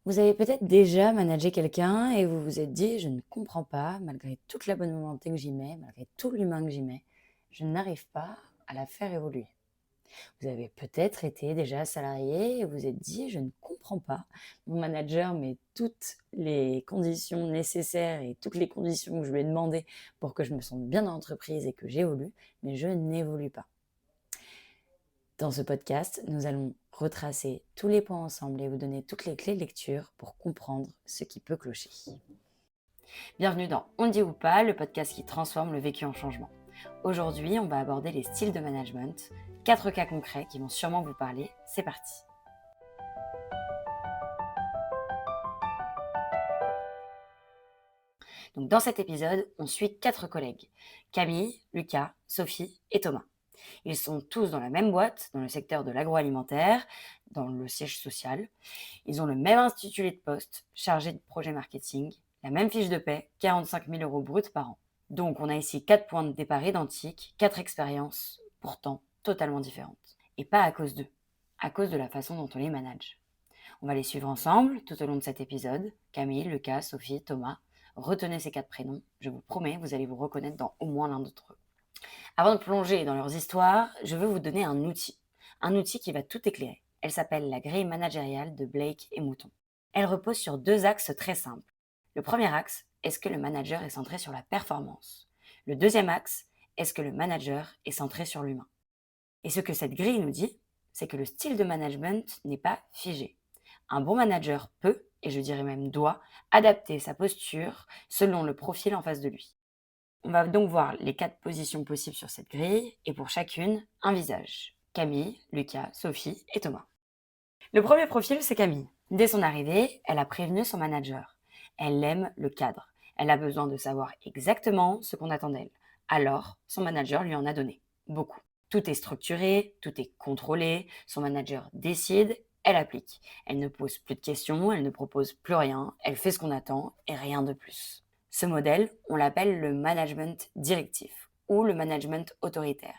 Vous avez peut-être déjà managé quelqu'un et vous vous êtes dit: «Je ne comprends pas, malgré toute la bonne volonté que j'y mets, malgré tout l'humain que j'y mets, je n'arrive pas à la faire évoluer». Vous avez peut-être été déjà salarié et vous vous êtes dit: «Je ne comprends pas, mon manager met toutes les conditions nécessaires et toutes les conditions que je lui ai demandées pour que je me sente bien dans l'entreprise et que j'évolue, mais je n'évolue pas». Dans ce podcast, nous allons retracer tous les points ensemble et vous donner toutes les clés de lecture pour comprendre ce qui peut clocher. Bienvenue dans On dit ou pas, le podcast qui transforme le vécu en changement. Aujourd'hui, on va aborder les styles de management, 4 cas concrets qui vont sûrement vous parler. C'est parti. Donc dans cet épisode, on suit 4 collègues, Camille, Lucas, Sophie et Thomas. Ils sont tous dans la même boîte, dans le secteur de l'agroalimentaire, dans le siège social. Ils ont le même intitulé de poste, chargé de projet marketing, la même fiche de paie, 45 000 euros bruts par an. Donc on a ici 4 points de départ identiques, 4 expériences, pourtant totalement différentes. Et pas à cause d'eux, à cause de la façon dont on les manage. On va les suivre ensemble tout au long de cet épisode. Camille, Lucas, Sophie, Thomas. Retenez ces 4 prénoms, je vous promets, vous allez vous reconnaître dans au moins l'un d'entre eux. Avant de plonger dans leurs histoires, je veux vous donner un outil qui va tout éclairer. Elle s'appelle la grille managériale de Blake et Mouton. Elle repose sur 2 axes très simples. Le premier axe, est-ce que le manager est centré sur la performance? Le deuxième axe, est-ce que le manager est centré sur l'humain? Et ce que cette grille nous dit, c'est que le style de management n'est pas figé. Un bon manager peut, et je dirais même doit, adapter sa posture selon le profil en face de lui. On va donc voir les 4 positions possibles sur cette grille, et pour chacune, un visage. Camille, Lucas, Sophie et Thomas. Le premier profil, c'est Camille. Dès son arrivée, elle a prévenu son manager. Elle aime le cadre. Elle a besoin de savoir exactement ce qu'on attend d'elle. Alors, son manager lui en a donné. Beaucoup. Tout est structuré, tout est contrôlé, son manager décide, elle applique. Elle ne pose plus de questions, elle ne propose plus rien, elle fait ce qu'on attend et rien de plus. Ce modèle, on l'appelle le management directif ou le management autoritaire.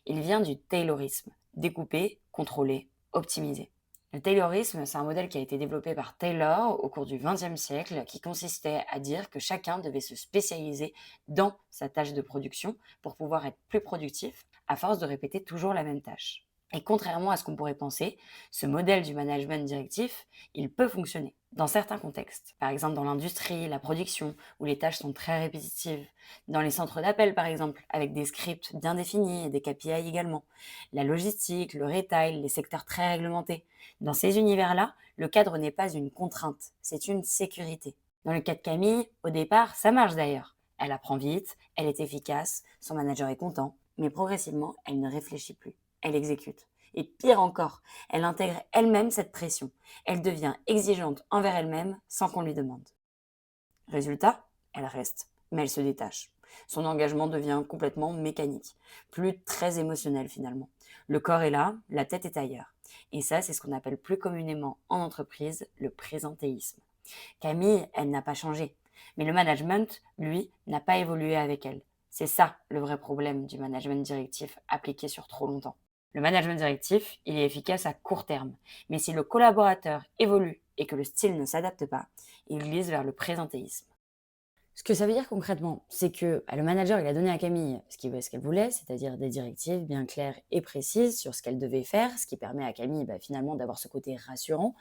Il vient du taylorisme, découper, contrôler, optimiser. Le taylorisme, c'est un modèle qui a été développé par Taylor au cours du XXe siècle, qui consistait à dire que chacun devait se spécialiser dans sa tâche de production pour pouvoir être plus productif, à force de répéter toujours la même tâche. Et contrairement à ce qu'on pourrait penser, ce modèle du management directif, il peut fonctionner dans certains contextes. Par exemple dans l'industrie, la production, où les tâches sont très répétitives. Dans les centres d'appel par exemple, avec des scripts bien définis et des KPI également. La logistique, le retail, les secteurs très réglementés. Dans ces univers-là, le cadre n'est pas une contrainte, c'est une sécurité. Dans le cas de Camille, au départ, ça marche d'ailleurs. Elle apprend vite, elle est efficace, son manager est content, mais progressivement, elle ne réfléchit plus, elle exécute. Et pire encore, elle intègre elle-même cette pression. Elle devient exigeante envers elle-même sans qu'on lui demande. Résultat, elle reste, mais elle se détache. Son engagement devient complètement mécanique, plus très émotionnel finalement. Le corps est là, la tête est ailleurs. Et ça, c'est ce qu'on appelle plus communément en entreprise le présentéisme. Camille, elle n'a pas changé, mais le management, lui, n'a pas évolué avec elle. C'est ça le vrai problème du management directif appliqué sur trop longtemps. Le management directif, il est efficace à court terme, mais si le collaborateur évolue et que le style ne s'adapte pas, il glisse vers le présentéisme. Ce que ça veut dire concrètement, c'est que le manager, il a donné à Camille ce qu'elle voulait, c'est-à-dire des directives bien claires et précises sur ce qu'elle devait faire, ce qui permet à Camille finalement d'avoir ce côté rassurant.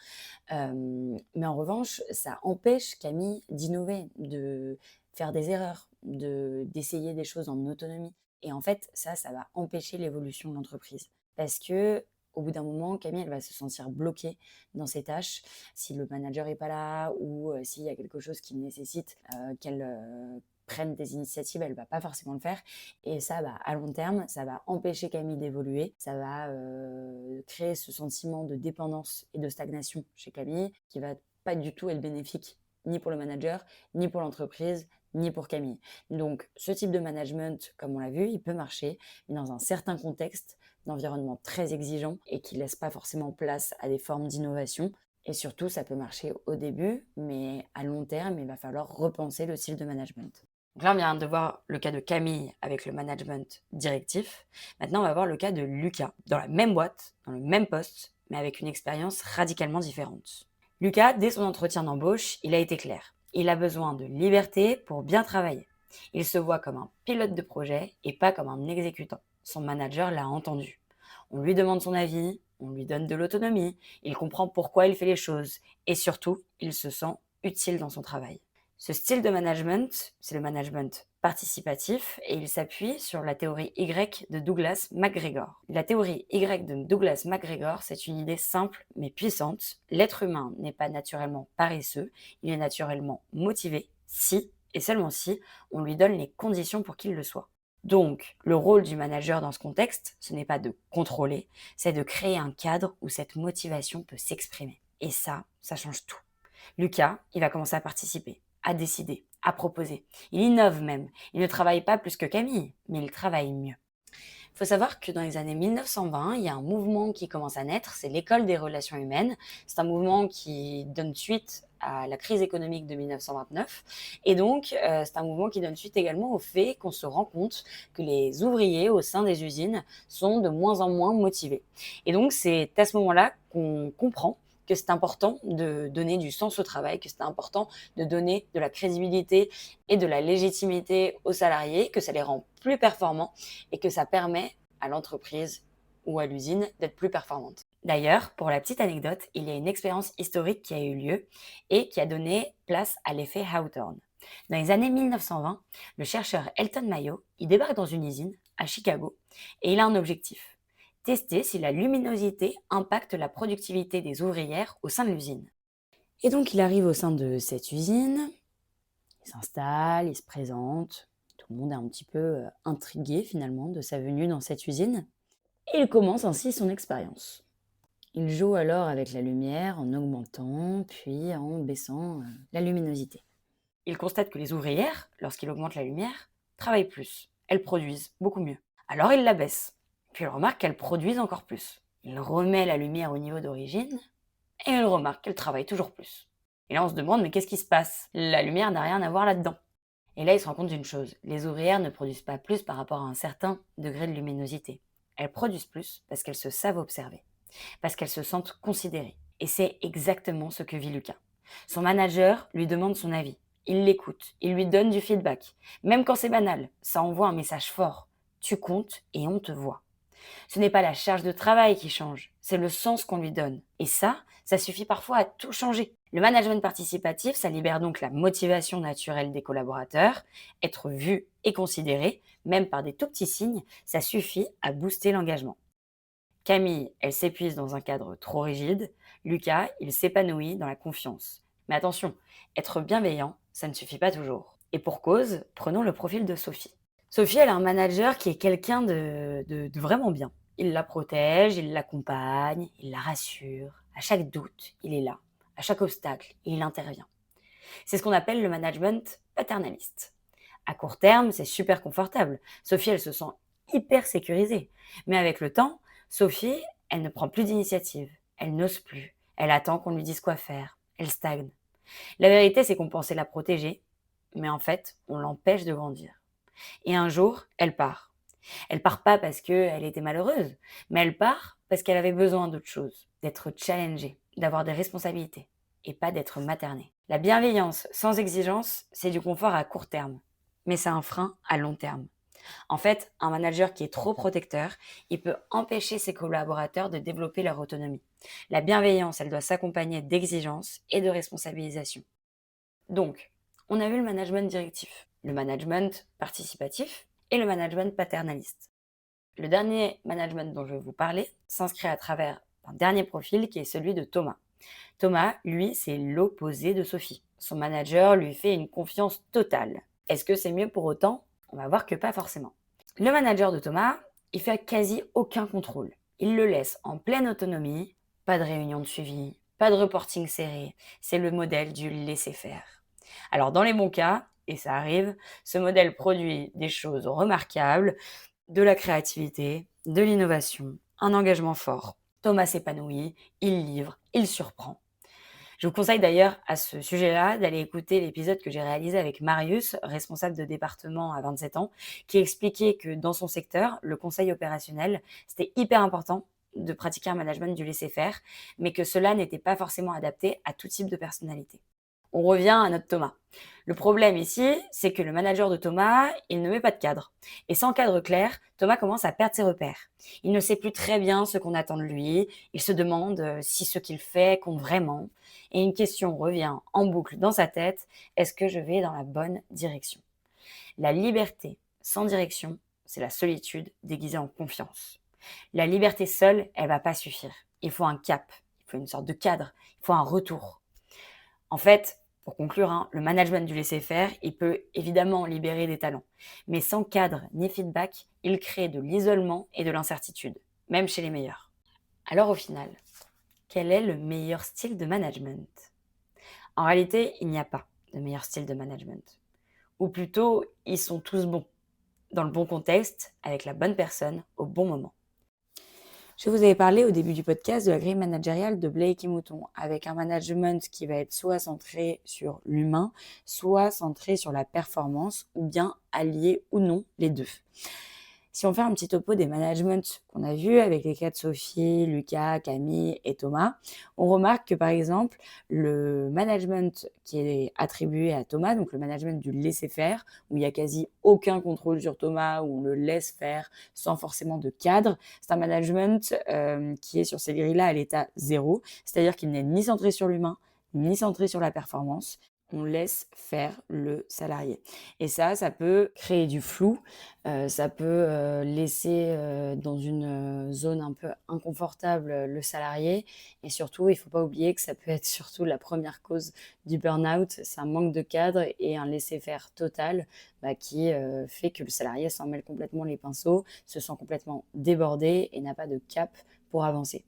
Mais en revanche, ça empêche Camille d'innover, de faire des erreurs, d'essayer des choses en autonomie. Et en fait, ça va empêcher l'évolution de l'entreprise. Parce que au bout d'un moment, Camille, elle va se sentir bloquée dans ses tâches si le manager est pas là ou s'il y a quelque chose qui nécessite qu'elle prenne des initiatives, elle va pas forcément le faire. Et ça, à long terme, ça va empêcher Camille d'évoluer. Ça va créer ce sentiment de dépendance et de stagnation chez Camille qui va pas du tout être bénéfique ni pour le manager, ni pour l'entreprise, ni pour Camille. Donc, ce type de management, comme on l'a vu, il peut marcher, mais dans un certain contexte d'environnement très exigeant et qui laisse pas forcément place à des formes d'innovation. Et surtout, ça peut marcher au début, mais à long terme, il va falloir repenser le style de management. Donc là, on vient de voir le cas de Camille avec le management directif. Maintenant, on va voir le cas de Lucas, dans la même boîte, dans le même poste, mais avec une expérience radicalement différente. Lucas, dès son entretien d'embauche, il a été clair. Il a besoin de liberté pour bien travailler. Il se voit comme un pilote de projet et pas comme un exécutant. Son manager l'a entendu. On lui demande son avis, on lui donne de l'autonomie, il comprend pourquoi il fait les choses et surtout, il se sent utile dans son travail. Ce style de management, c'est le management participatif et il s'appuie sur la théorie Y de Douglas MacGregor. La théorie Y de Douglas MacGregor, c'est une idée simple mais puissante. L'être humain n'est pas naturellement paresseux, il est naturellement motivé si, et seulement si, on lui donne les conditions pour qu'il le soit. Donc, le rôle du manager dans ce contexte, ce n'est pas de contrôler, c'est de créer un cadre où cette motivation peut s'exprimer. Et ça change tout. Lucas, il va commencer à participer, à décider, à proposer. Il innove même. Il ne travaille pas plus que Camille, mais il travaille mieux. Il faut savoir que dans les années 1920, il y a un mouvement qui commence à naître, c'est l'école des relations humaines. C'est un mouvement qui donne suite à la crise économique de 1929. Et donc, c'est un mouvement qui donne suite également au fait qu'on se rend compte que les ouvriers au sein des usines sont de moins en moins motivés. Et donc, c'est à ce moment-là qu'on comprend que c'est important de donner du sens au travail, que c'est important de donner de la crédibilité et de la légitimité aux salariés, que ça les rend plus performants et que ça permet à l'entreprise ou à l'usine d'être plus performante. D'ailleurs, pour la petite anecdote, il y a une expérience historique qui a eu lieu et qui a donné place à l'effet Hawthorne. Dans les années 1920, le chercheur Elton Mayo, il débarque dans une usine à Chicago et il a un objectif: tester si la luminosité impacte la productivité des ouvrières au sein de l'usine. Et donc il arrive au sein de cette usine, il s'installe, il se présente, tout le monde est un petit peu intrigué finalement de sa venue dans cette usine, et il commence ainsi son expérience. Il joue alors avec la lumière en augmentant, puis en baissant la luminosité. Il constate que les ouvrières, lorsqu'il augmente la lumière, travaillent plus. Elles produisent beaucoup mieux. Alors il la baisse. Puis il remarque qu'elles produisent encore plus. Il remet la lumière au niveau d'origine et il remarque qu'elles travaillent toujours plus. Et là on se demande, mais qu'est-ce qui se passe? La lumière n'a rien à voir là-dedans. Et là il se rend compte d'une chose, les ouvrières ne produisent pas plus par rapport à un certain degré de luminosité. Elles produisent plus parce qu'elles se savent observer, parce qu'elles se sentent considérées. Et c'est exactement ce que vit Lucas. Son manager lui demande son avis. Il l'écoute, il lui donne du feedback. Même quand c'est banal, ça envoie un message fort. Tu comptes et on te voit. Ce n'est pas la charge de travail qui change, c'est le sens qu'on lui donne. Et ça suffit parfois à tout changer. Le management participatif, ça libère donc la motivation naturelle des collaborateurs. Être vu et considéré, même par des tout petits signes, ça suffit à booster l'engagement. Camille, elle s'épuise dans un cadre trop rigide. Lucas, il s'épanouit dans la confiance. Mais attention, être bienveillant, ça ne suffit pas toujours. Et pour cause, prenons le profil de Sophie. Sophie, elle a un manager qui est quelqu'un de vraiment bien. Il la protège, il l'accompagne, il la rassure. À chaque doute, il est là. À chaque obstacle, il intervient. C'est ce qu'on appelle le management paternaliste. À court terme, c'est super confortable. Sophie, elle se sent hyper sécurisée. Mais avec le temps, Sophie, elle ne prend plus d'initiative. Elle n'ose plus. Elle attend qu'on lui dise quoi faire. Elle stagne. La vérité, c'est qu'on pensait la protéger, mais en fait, on l'empêche de grandir. Et un jour, elle part. Elle part pas parce qu'elle était malheureuse, mais elle part parce qu'elle avait besoin d'autre chose, d'être challengée, d'avoir des responsabilités, et pas d'être maternée. La bienveillance sans exigence, c'est du confort à court terme, mais c'est un frein à long terme. En fait, un manager qui est trop protecteur, il peut empêcher ses collaborateurs de développer leur autonomie. La bienveillance, elle doit s'accompagner d'exigence et de responsabilisation. Donc, on a vu le management directif, le management participatif et le management paternaliste. Le dernier management dont je vais vous parler s'inscrit à travers un dernier profil qui est celui de Thomas. Thomas, lui, c'est l'opposé de Sophie. Son manager lui fait une confiance totale. Est-ce que c'est mieux pour autant? On va voir que pas forcément. Le manager de Thomas, il fait quasi aucun contrôle. Il le laisse en pleine autonomie, pas de réunion de suivi, pas de reporting serré. C'est le modèle du laisser-faire. Alors dans les bons cas, et ça arrive, ce modèle produit des choses remarquables, de la créativité, de l'innovation, un engagement fort. Thomas s'épanouit, il livre, il surprend. Je vous conseille d'ailleurs à ce sujet-là d'aller écouter l'épisode que j'ai réalisé avec Marius, responsable de département à 27 ans, qui expliquait que dans son secteur, le conseil opérationnel, c'était hyper important de pratiquer un management du laisser-faire, mais que cela n'était pas forcément adapté à tout type de personnalité. On revient à notre Thomas. Le problème ici, c'est que le manager de Thomas, il ne met pas de cadre. Et sans cadre clair, Thomas commence à perdre ses repères. Il ne sait plus très bien ce qu'on attend de lui. Il se demande si ce qu'il fait compte vraiment. Et une question revient en boucle dans sa tête. Est-ce que je vais dans la bonne direction? La liberté sans direction, c'est la solitude déguisée en confiance. La liberté seule, elle va pas suffire. Il faut un cap, il faut une sorte de cadre, il faut un retour. En fait, pour conclure, le management du laisser-faire, il peut évidemment libérer des talents. Mais sans cadre ni feedback, il crée de l'isolement et de l'incertitude, même chez les meilleurs. Alors au final, quel est le meilleur style de management? En réalité, il n'y a pas de meilleur style de management. Ou plutôt, ils sont tous bons, dans le bon contexte, avec la bonne personne, au bon moment. Je vous avais parlé au début du podcast de la grille managériale de Blake et Mouton, avec un management qui va être soit centré sur l'humain, soit centré sur la performance, ou bien allié ou non les deux. Si on fait un petit topo des managements qu'on a vus avec les cas de Sophie, Lucas, Camille et Thomas, on remarque que par exemple, le management qui est attribué à Thomas, donc le management du laisser-faire, où il n'y a quasi aucun contrôle sur Thomas, où on le laisse faire sans forcément de cadre, c'est un management qui est sur ces grilles-là à l'état zéro, c'est-à-dire qu'il n'est ni centré sur l'humain, ni centré sur la performance. On laisse faire le salarié. Et ça peut créer du flou, ça peut laisser dans une zone un peu inconfortable le salarié. Et surtout, il ne faut pas oublier que ça peut être surtout la première cause du burn-out. C'est un manque de cadre et un laisser-faire total qui fait que le salarié s'en mêle complètement les pinceaux, se sent complètement débordé et n'a pas de cap pour avancer.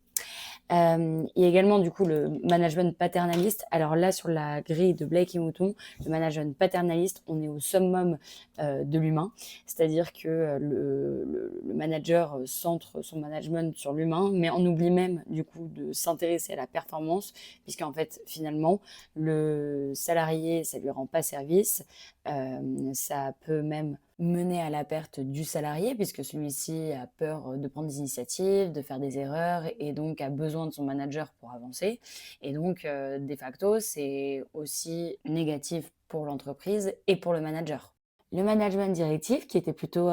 Il y a également du coup le management paternaliste. Alors là, sur la grille de Blake et Mouton, le management paternaliste, on est au summum de l'humain, c'est-à-dire que le manager centre son management sur l'humain, mais on oublie même du coup de s'intéresser à la performance, puisqu'en fait finalement le salarié, ça lui rend pas service, ça peut même mener à la perte du salarié, puisque celui-ci a peur de prendre des initiatives, de faire des erreurs, et donc a besoin de son manager pour avancer. Et donc, de facto, c'est aussi négatif pour l'entreprise et pour le manager. Le management directif, qui était plutôt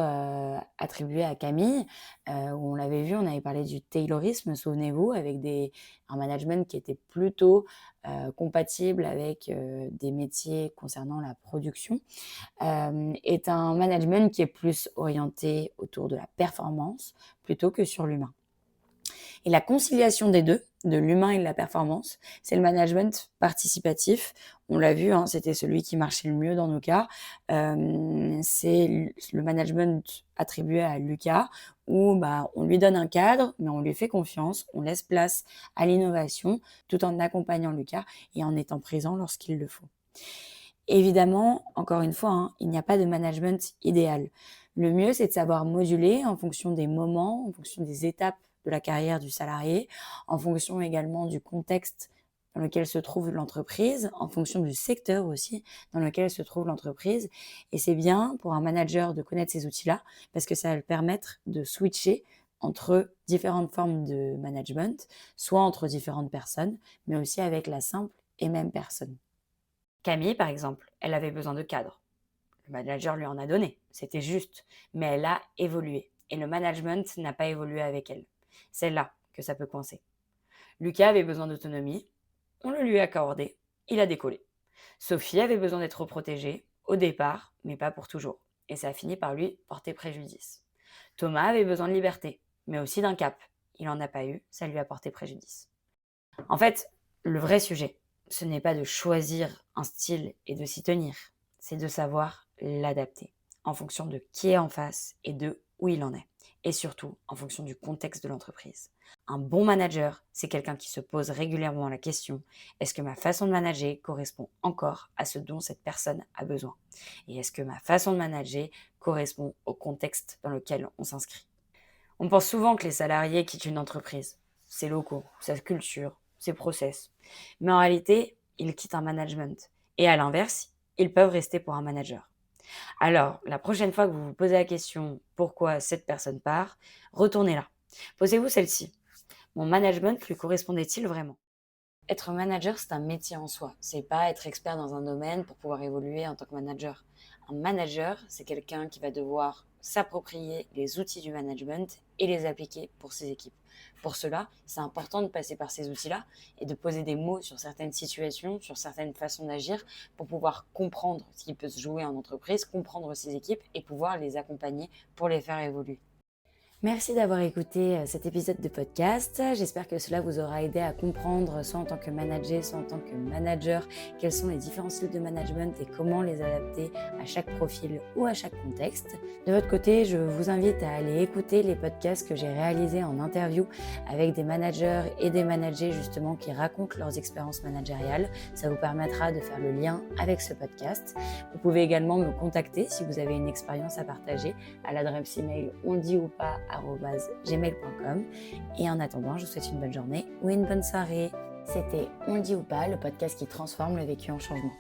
attribué à Camille, où on l'avait vu, on avait parlé du taylorisme, souvenez-vous, avec un management qui était plutôt compatible avec des métiers concernant la production, est un management qui est plus orienté autour de la performance plutôt que sur l'humain. Et la conciliation des deux, de l'humain et de la performance, c'est le management participatif. On l'a vu, c'était celui qui marchait le mieux dans nos cas. C'est le management attribué à Lucas, où on lui donne un cadre, mais on lui fait confiance, on laisse place à l'innovation, tout en accompagnant Lucas et en étant présent lorsqu'il le faut. Évidemment, encore une fois, il n'y a pas de management idéal. Le mieux, c'est de savoir moduler en fonction des moments, en fonction des étapes de la carrière du salarié, en fonction également du contexte dans lequel se trouve l'entreprise, en fonction du secteur aussi dans lequel se trouve l'entreprise. Et c'est bien pour un manager de connaître ces outils-là, parce que ça va le permettre de switcher entre différentes formes de management, soit entre différentes personnes, mais aussi avec la simple et même personne. Camille, par exemple, elle avait besoin de cadre. Le manager lui en a donné, c'était juste, mais elle a évolué et le management n'a pas évolué avec elle. C'est là que ça peut coincer. Lucas avait besoin d'autonomie, on le lui a accordé, il a décollé. Sophie avait besoin d'être protégée, au départ, mais pas pour toujours, et ça a fini par lui porter préjudice. Thomas avait besoin de liberté, mais aussi d'un cap. Il n'en a pas eu, ça lui a porté préjudice. En fait, le vrai sujet, ce n'est pas de choisir un style et de s'y tenir, c'est de savoir l'adapter en fonction de qui est en face et de où il en est, et surtout en fonction du contexte de l'entreprise. Un bon manager, c'est quelqu'un qui se pose régulièrement la question: est-ce que ma façon de manager correspond encore à ce dont cette personne a besoin? Et est-ce que ma façon de manager correspond au contexte dans lequel on s'inscrit? On pense souvent que les salariés quittent une entreprise, ses locaux, sa culture, ses process. Mais en réalité, ils quittent un management. Et à l'inverse, ils peuvent rester pour un manager. Alors, la prochaine fois que vous vous posez la question pourquoi cette personne part, retournez là. Posez-vous celle-ci. Mon management lui correspondait-il vraiment? Être manager, c'est un métier en soi. C'est pas être expert dans un domaine pour pouvoir évoluer en tant que manager. Un manager, c'est quelqu'un qui va devoir s'approprier les outils du management et les appliquer pour ses équipes. Pour cela, c'est important de passer par ces outils-là et de poser des mots sur certaines situations, sur certaines façons d'agir pour pouvoir comprendre ce qui peut se jouer en entreprise, comprendre ses équipes et pouvoir les accompagner pour les faire évoluer. Merci d'avoir écouté cet épisode de podcast. J'espère que cela vous aura aidé à comprendre, soit en tant que manager, soit en tant que manager, quels sont les différents styles de management et comment les adapter à chaque profil ou à chaque contexte. De votre côté, je vous invite à aller écouter les podcasts que j'ai réalisés en interview avec des managers et des managers justement qui racontent leurs expériences managériales. Ça vous permettra de faire le lien avec ce podcast. Vous pouvez également me contacter si vous avez une expérience à partager à l'adresse email onditoutpas@gmail.com. Et en attendant, je vous souhaite une bonne journée ou une bonne soirée. C'était On le dit ou pas, le podcast qui transforme le vécu en changement.